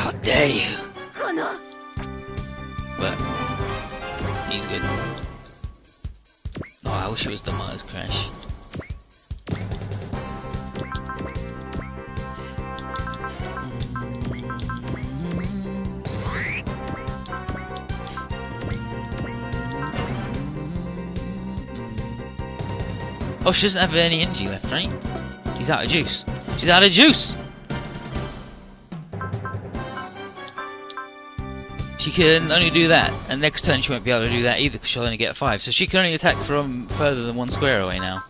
How dare you? But he's good. Oh, I wish it was the Mars crash. Oh, she doesn't have any energy left, right? She's out of juice. She's out of juice! She can only do that, and next turn she won't be able to do that either because she'll only get 5. So she can only attack from further than 1 square away now.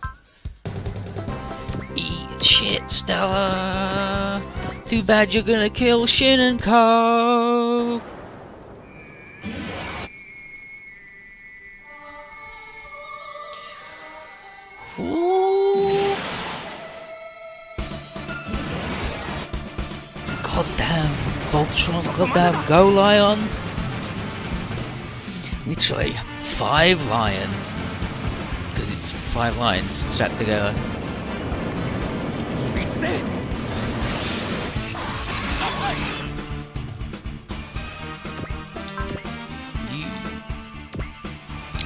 Eat shit, Stella! Too bad you're gonna kill Shin and Co. Ooh. Goddamn Voltron, goddamn Go Lion. Literally 5 lion. Because it's 5 lions strapped together.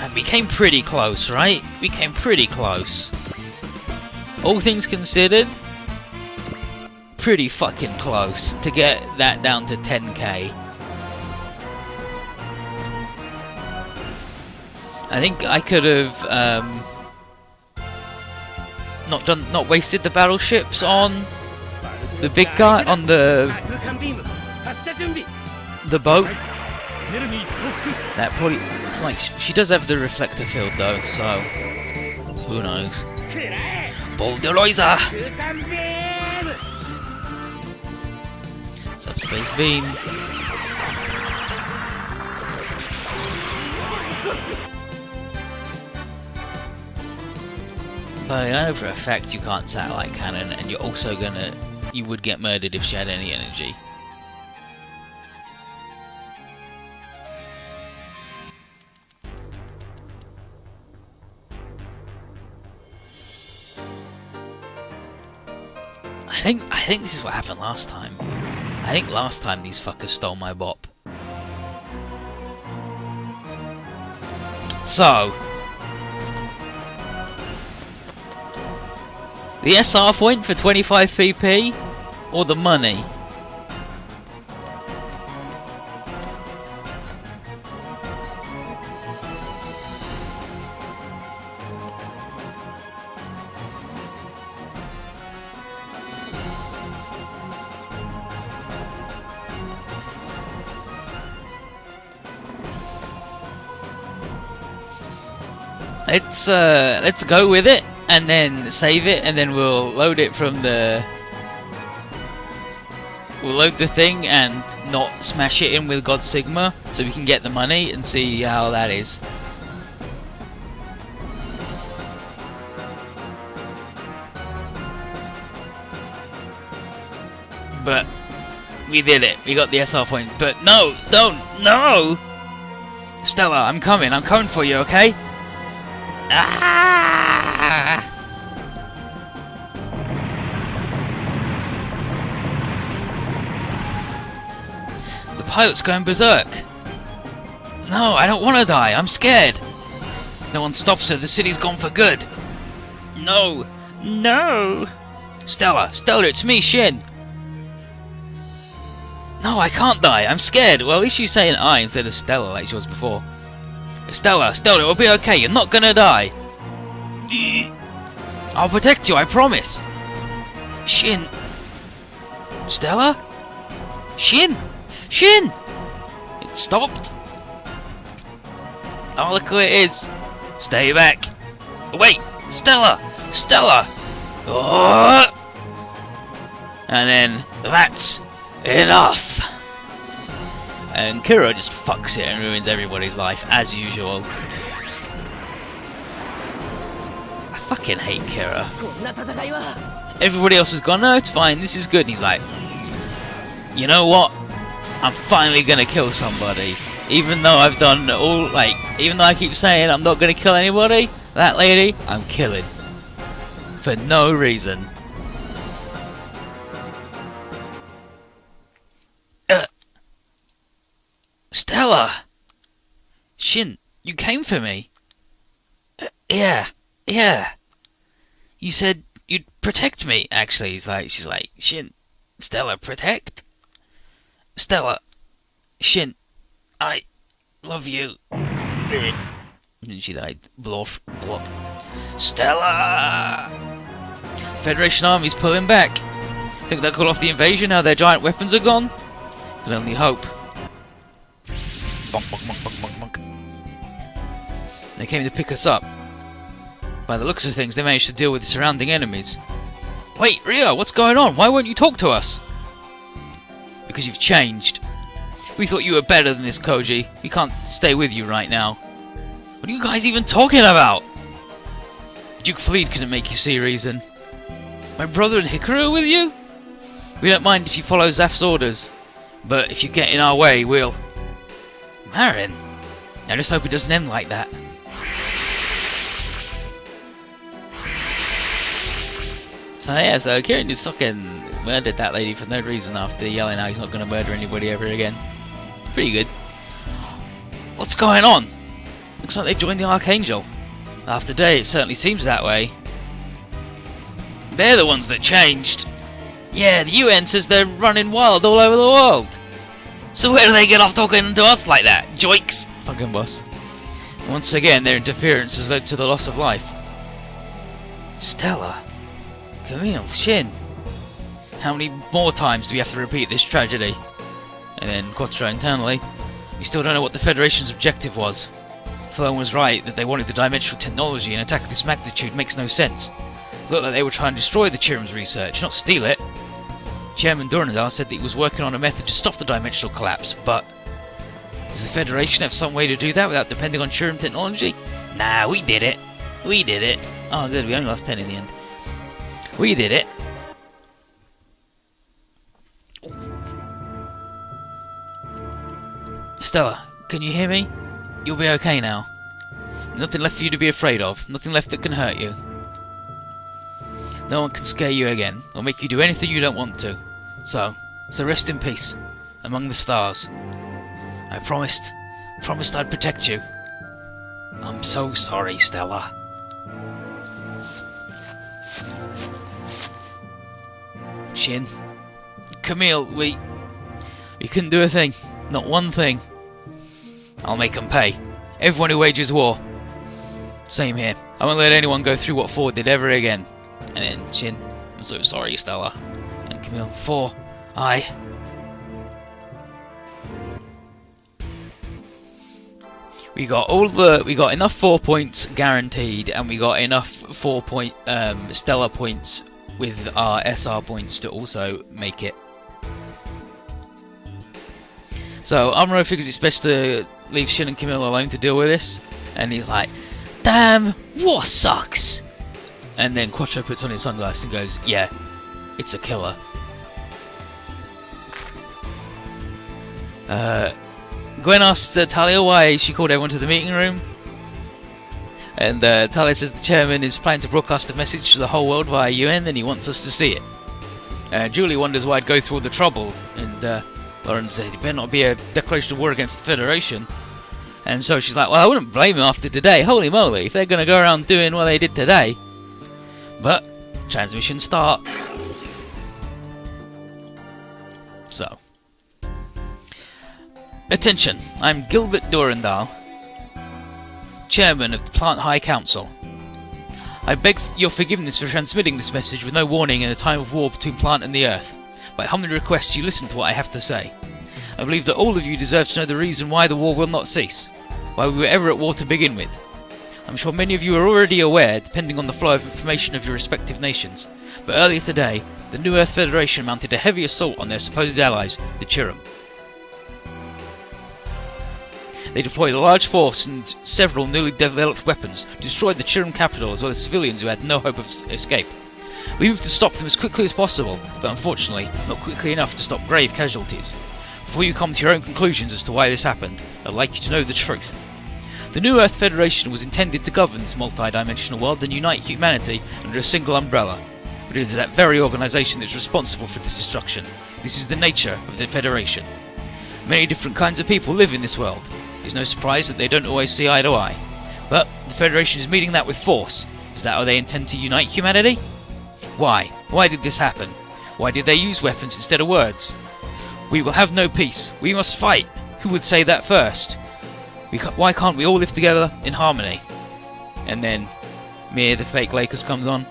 And we came pretty close, right? We came pretty close. All things considered, pretty fucking close to get that down to 10k. I think I could have not wasted the battleships on the big guy, on the boat. That probably, like, she does have the reflector field though, so who knows? Bulldozer! Subspace beam. But I know for a fact you can't satellite cannon, and you're also you would get murdered if she had any energy. I think this is what happened last time. I think last time these fuckers stole my bop. So, the SR point for 25 PP or the money? Let's go with it and then save it, and then we'll load it from the. We'll load the thing and not smash it in with God Sigma, so we can get the money and see how that is. But we did it. We got the SR point. But no, don't, no! Stella, I'm coming for you, okay? Ah! The pilot's going berserk. No, I don't want to die. I'm scared. No one stops her. The city's gone for good. No. No. Stella, it's me, Shin. No, I can't die. I'm scared. Well, at least she's saying I instead of Stella like she was before. Stella, it'll be okay. You're not gonna die. I'll protect you, I promise. Shin. Stella? Shin! It stopped. Oh, look who it is. Stay back. Wait, Stella! Oh! And then, that's enough. And Kira just fucks it and ruins everybody's life, as usual. I fucking hate Kira. Everybody else has gone, no, it's fine, this is good. And he's like, you know what? I'm finally gonna kill somebody. Even though I've done all, like, even though I keep saying I'm not gonna kill anybody, that lady, I'm killing. For no reason. Stella! Shin, you came for me? Yeah. You said you'd protect me, actually. She's like, Shin, Stella, protect? Stella, Shin, I love you. And she died. Block. Stella! Federation army's pulling back. Think they'll call off the invasion now their giant weapons are gone? Can only hope. Bonk, bonk, bonk, bonk, bonk, bonk. They came to pick us up. By the looks of things, they managed to deal with the surrounding enemies. Wait, Rio, what's going on? Why won't you talk to us? Because you've changed. We thought you were better than this, Koji. We can't stay with you right now. What are you guys even talking about? Duke Fleet couldn't make you see reason. My brother and Hikaru are with you? We don't mind if you follow Zaf's orders, but if you get in our way, we'll... Marin? I just hope it doesn't end like that. So yeah, so Kirin just fucking murdered that lady for no reason after yelling out he's not going to murder anybody ever again. Pretty good. What's going on? Looks like they joined the Archangel. After Day, it certainly seems that way. They're the ones that changed. Yeah, the UN says they're running wild all over the world. So where do they get off talking to us like that? Joikes! Fucking boss. Once again, their interference has led to the loss of life. Stella. Camille. Shin. How many more times do we have to repeat this tragedy? And then Quattro internally. We still don't know what the Federation's objective was. Flown was right that they wanted the dimensional technology and attack of this magnitude makes no sense. It looked like they were trying to destroy the Chirum's research, not steal it. Chairman Durin said that he was working on a method to stop the dimensional collapse, but... Does the Federation have some way to do that without depending on Chirum technology? Nah, we did it. We did it. Oh good, we only lost 10 in the end. We did it. Stella, can you hear me? You'll be okay now. Nothing left for you to be afraid of. Nothing left that can hurt you. No one can scare you again, or make you do anything you don't want to. So rest in peace, among the stars. I promised I'd protect you. I'm so sorry, Stella. Shin. Camille, we couldn't do a thing. Not one thing. I'll make them pay. Everyone who wages war. Same here. I won't let anyone go through what Ford did ever again. And then Shin. I'm so sorry, Stella. And Camille. 4. We got enough 4 points guaranteed, and we got enough 4 point Stella points with our SR points to also make it. So Amuro figures it's best to leave Shin and Camille alone to deal with this, and he's like, "Damn, war sucks." And then Quattro puts on his sunglasses and goes, "Yeah, it's a killer." Gwen asks Talia why she called everyone to the meeting room. And Talia says the chairman is planning to broadcast a message to the whole world via UN and he wants us to see it. Julie wonders why I'd go through all the trouble. And Lauren said it better not be a declaration of war against the Federation. And so she's like, well, I wouldn't blame him after today. Holy moly, if they're going to go around doing what they did today. But transmission start. So. Attention, I'm Gilbert Durandal, Chairman of the Plant High Council. I beg your forgiveness for transmitting this message with no warning in a time of war between Plant and the Earth, but I humbly request you listen to what I have to say. I believe that all of you deserve to know the reason why the war will not cease, why we were ever at war to begin with. I'm sure many of you are already aware, depending on the flow of information of your respective nations, but earlier today, the New Earth Federation mounted a heavy assault on their supposed allies, the Chirum. They deployed a large force and several newly developed weapons, destroyed the Chirum capital as well as civilians who had no hope of escape. We moved to stop them as quickly as possible, but unfortunately, not quickly enough to stop grave casualties. Before you come to your own conclusions as to why this happened, I'd like you to know the truth. The New Earth Federation was intended to govern this multi-dimensional world and unite humanity under a single umbrella, but it is that very organisation that is responsible for this destruction. This is the nature of the Federation. Many different kinds of people live in this world. It's no surprise that they don't always see eye to eye. But the Federation is meeting that with force. Is that how they intend to unite humanity? Why? Why did this happen? Why did they use weapons instead of words? We will have no peace. We must fight. Who would say that first? Why can't we all live together in harmony? And then Mir, the fake Lakers, comes on.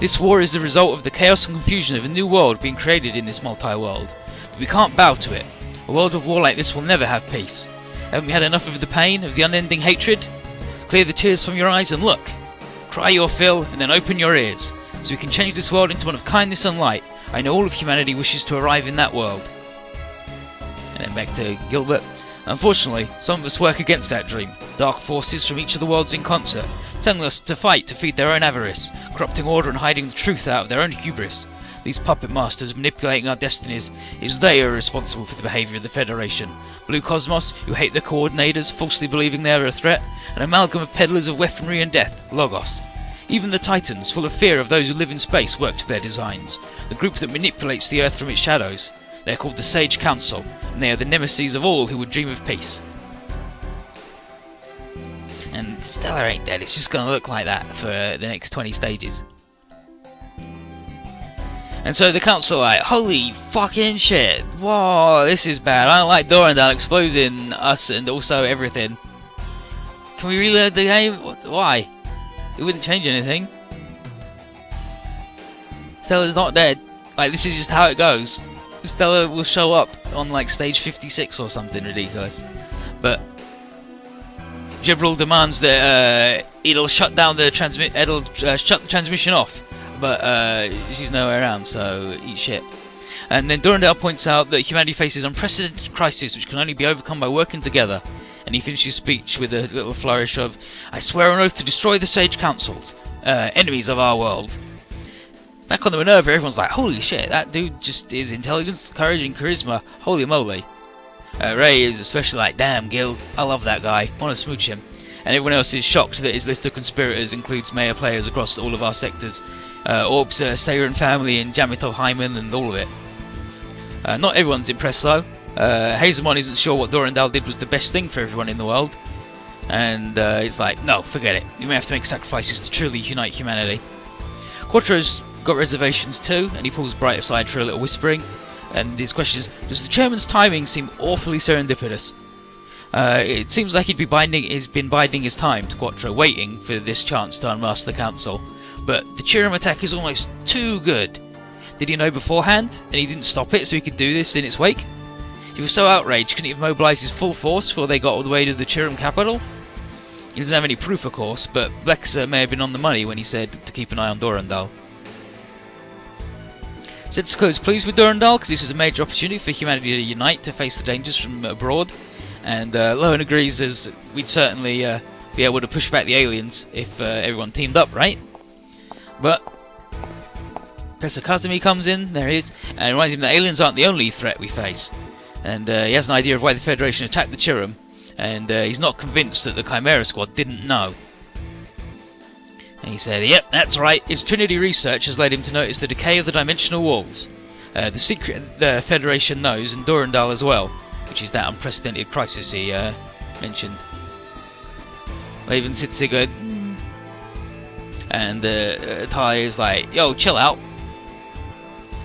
This war is the result of the chaos and confusion of a new world being created in this multi-world. But we can't bow to it. A world of war like this will never have peace. Haven't we had enough of the pain, of the unending hatred? Clear the tears from your eyes and look. Cry your fill and then open your ears. So we can change this world into one of kindness and light. I know all of humanity wishes to arrive in that world. And then back to Gilbert. Unfortunately, some of us work against that dream. Dark forces from each of the worlds in concert, telling us to fight to feed their own avarice, corrupting order and hiding the truth out of their own hubris. These puppet masters manipulating our destinies, is they are responsible for the behaviour of the Federation. Blue Cosmos, who hate their coordinators, falsely believing they are a threat, an amalgam of peddlers of weaponry and death, Logos. Even the Titans, full of fear of those who live in space, work to their designs. The group that manipulates the Earth from its shadows. They are called the Sage Council, and they are the nemesis of all who would dream of peace. And Stella ain't dead, it's just gonna look like that for the next 20 stages. And so the council are like, holy fucking shit, whoa, this is bad. I don't like Durandal exposing us and also everything. Can we reload the game? Why? It wouldn't change anything. Stella's not dead. Like, this is just how it goes. Stella will show up on like stage 56 or something ridiculous. But Gibral demands that it'll shut down the shut the transmission off. But she's nowhere around, so eat shit. And then Durandal points out that humanity faces unprecedented crisis which can only be overcome by working together. And he finishes his speech with a little flourish of, I swear on oath to destroy the Sage Councils, enemies of our world. Back on the Minerva, everyone's like, holy shit, that dude just is intelligence, courage and charisma, holy moly. Ray is especially like, damn Gil, I love that guy, want to smooch him. And everyone else is shocked that his list of conspirators includes mayor players across all of our sectors. Orbs, Sayer and family, and Jamitov Hyman, and all of it. Not everyone's impressed though. Hazelmon isn't sure what Durandal did was the best thing for everyone in the world. And it's like, no, forget it. You may have to make sacrifices to truly unite humanity. Quattro's got reservations too, and he pulls Bright aside for a little whispering. And his question is, does the chairman's timing seem awfully serendipitous? It seems like he's been biding his time to Quattro, waiting for this chance to unmask the council. But the Chiram attack is almost too good. Did he know beforehand, and he didn't stop it so he could do this in its wake? He was so outraged, couldn't he have mobilised his full force before they got all the way to the Chiram capital? He doesn't have any proof, of course, but Blexa may have been on the money when he said to keep an eye on Durandal. Setsuko is pleased with Durandal because this was a major opportunity for humanity to unite to face the dangers from abroad, and Lohan agrees as we'd certainly be able to push back the aliens if everyone teamed up, right? But Professor Kazumi comes in, there he is, and reminds him that aliens aren't the only threat we face. And he has an idea of why the Federation attacked the Chiram, and he's not convinced that the Chimera Squad didn't know. And he said, yep, that's right, his Trinity research has led him to notice the decay of the dimensional walls. The secret the Federation knows, and Durandal as well, which is that unprecedented crisis he mentioned. Laven sits there going, and Ty is like, yo, chill out.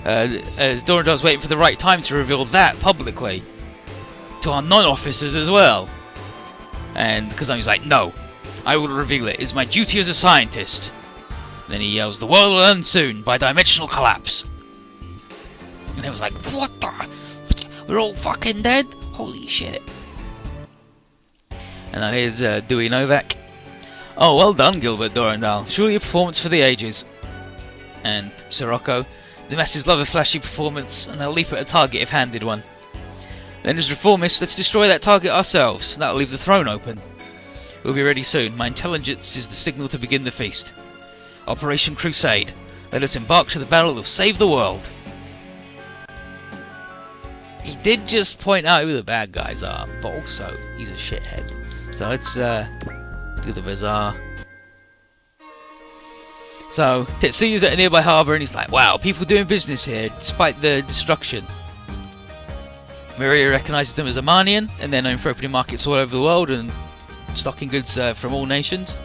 As Durandal's waiting for the right time to reveal that publicly to our non-officers as well. And Kazami's like, no, I will reveal it. It's my duty as a scientist. Then he yells, the world will end soon by dimensional collapse. And it was like, what the? We're all fucking dead? Holy shit. And now here's Dewey Novak. Oh, well done, Gilbert Durandal. Surely a performance for the ages. And Sirocco. The masses love a flashy performance, and they'll leap at a target if handed one. Then as reformists, let's destroy that target ourselves. That'll leave the throne open. We'll be ready soon. My intelligence is the signal to begin the feast. Operation Crusade. Let us embark to the battle that will save the world. He did just point out who the bad guys are, but also he's a shithead. So let's do the bazaar. So Tetsuyu's at a nearby harbour and he's like, wow, people doing business here despite the destruction. Miria recognises them as Armanian, and they're known for opening markets all over the world and stocking goods from all nations.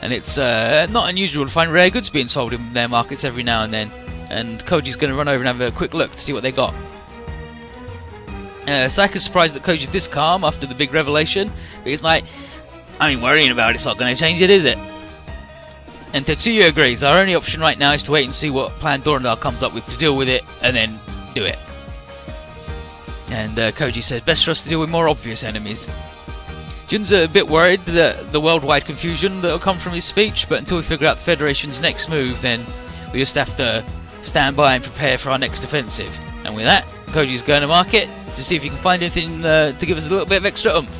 And it's not unusual to find rare goods being sold in their markets every now and then. And Koji's going to run over and have a quick look to see what they got. Sayaka's surprised that Koji's this calm after the big revelation, but he's like, I mean, worrying about it's not going to change it, is it? And Tetsuya agrees. Our only option right now is to wait and see what plan Durin comes up with to deal with it, and then do it. And Koji says, best for us to deal with more obvious enemies. Jun's a bit worried that the worldwide confusion that will come from his speech, but until we figure out the Federation's next move, then we just have to stand by and prepare for our next offensive. And with that, Koji's going to market to see if he can find anything to give us a little bit of extra oomph.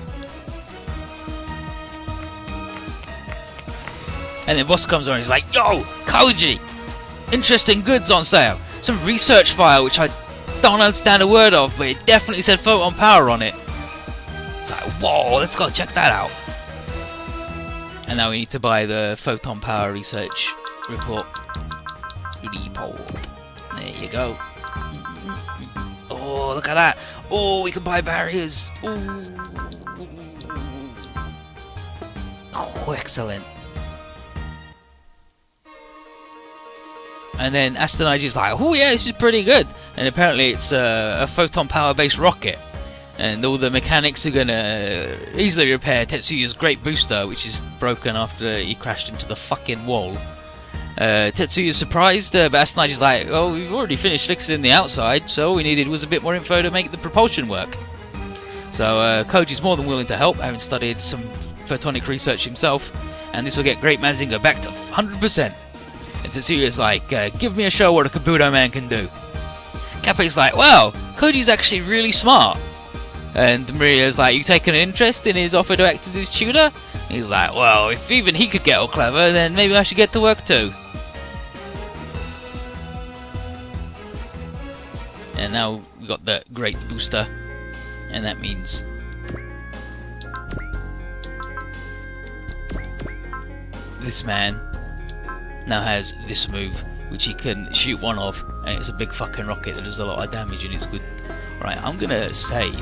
And then boss comes on and he's like, yo, Koji! Interesting goods on sale. Some research file which I don't understand a word of, but it definitely said photon power on it. It's like, whoa, let's go check that out. And now we need to buy the photon power research report. There you go. Oh, look at that. Oh, we can buy barriers. Ooh. Oh, excellent. And then Astanagi's like, oh yeah, this is pretty good. And apparently it's a photon power based rocket. And all the mechanics are going to easily repair Tetsuya's great booster, which is broken after he crashed into the fucking wall. Tetsuya's surprised, but Astanagi's like, oh, we've already finished fixing the outside, so all we needed was a bit more info to make the propulsion work. So Koji's more than willing to help, having studied some photonic research himself, and this will get Great Mazinger back to 100%. And Tetsuya's like, give me a show what a Kabuto man can do. Kappei's like, wow, Koji's actually really smart. And Maria's like, you taking an interest in his offer to act as his tutor? And he's like, well, if even he could get all clever, then maybe I should get to work too. And now we got the great booster, and that means this man now has this move, which he can shoot one of, and it's a big fucking rocket that does a lot of damage and it's good. Right, I'm gonna save